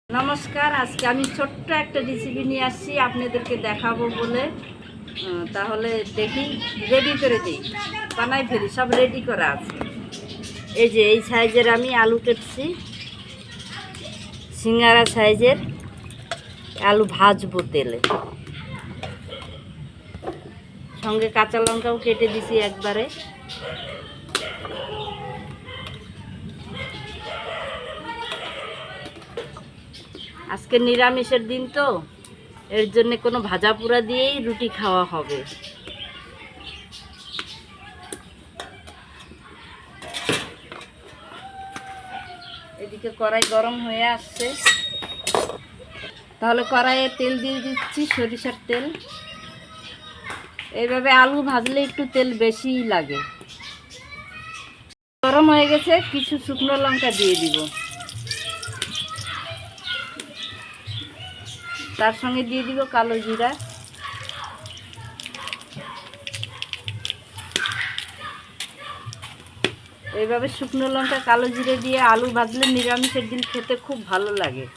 নমস্কার, আজকে আমি ছোট্ট একটা রেসিপি নিয়ে আসছি আপনাদেরকে দেখাবো বলে। তাহলে দেখি, রেডি করে দিই, বানাই ফেলি, সব রেডি করা আছে। এই যে এই সাইজের আমি আলু কেটছি, সিঙ্গারা সাইজের আলু ভাজবো তেলে। সঙ্গে কাঁচা লঙ্কাও কেটে দিছি একবারে। আজকে নিরামিষের দিন তো, এর জন্য কোনো ভাজা পোড়া দিয়েই রুটি খাওয়া হবে। এদিকে কড়াই গরম হয়ে আসছে, তাহলে কড়াইয়ে তেল দিয়ে দিচ্ছি, সরিষার তেল। এইভাবে আলু ভাজলে একটু তেল বেশিই লাগে। গরম হয়ে গেছে, কিছু শুকনো লঙ্কা দিয়ে দিব, তার সঙ্গে দিয়ে দিব কালো জিরা। এইভাবে শুকনো লঙ্কা কালো জিরে দিয়ে আলু ভাজলে নিরামিষের দিন খেতে খুব ভালো লাগে।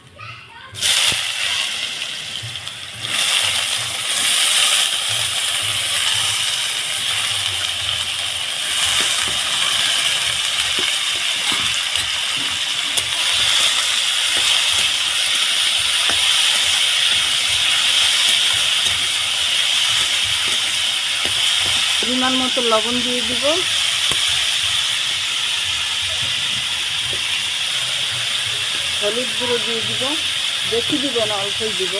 পরিমাণ মতো লবণ দিয়ে দিব, হলুদ গুঁড়ো দিয়ে দিব, বেশি দিব না, অল্পই দিব।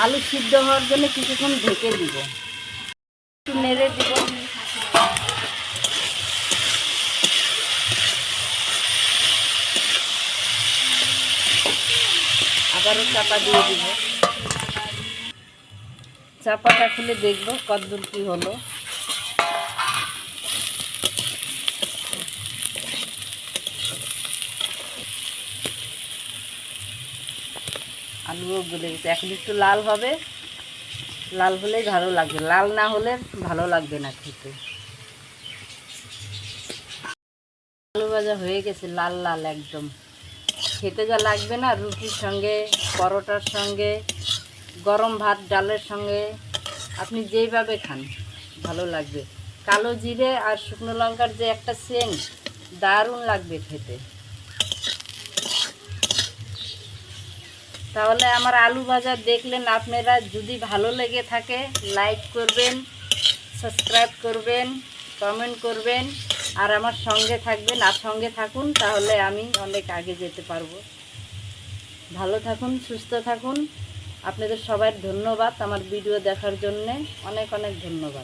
আলু সিদ্ধ হওয়ার জন্য কিছুক্ষণ ঢেকে দিব, একটু নেড়ে দিব। আবারও চাপা দিয়ে দিব। চাপাটা খুলে দেখব কতদূর কি হলো। আলুও গলে গেছে, এখন একটু লাল হবে, লাল হলেই ভালো লাগবে, লাল না হলে ভালো লাগবে না খেতে। আলু ভাজা হয়ে গেছে, লাল লাল একদম, খেতে যা লাগবে না, রুটির সঙ্গে, পরোটার সঙ্গে, গরম ভাত ডালের সঙ্গে, আপনি যেইভাবে খান ভালো লাগবে। কালো জিরে আর শুকনো লঙ্কার যে একটা সেন্ট, দারুণ লাগবে খেতে। তাহলে আমার আলু ভাজা দেখলেন আপনারা, যদি ভালো লেগে থাকে লাইক করবেন, সাবস্ক্রাইব করবেন, কমেন্ট করবেন, আর আমার সঙ্গে থাকবেন। আর সঙ্গে থাকুন, তাহলে আমি অনেক আগে যেতে পারবো। ভালো থাকুন, সুস্থ থাকুন। আপনাদের সবার ধন্যবাদ আমার ভিডিও দেখার জন্যে, অনেক অনেক ধন্যবাদ।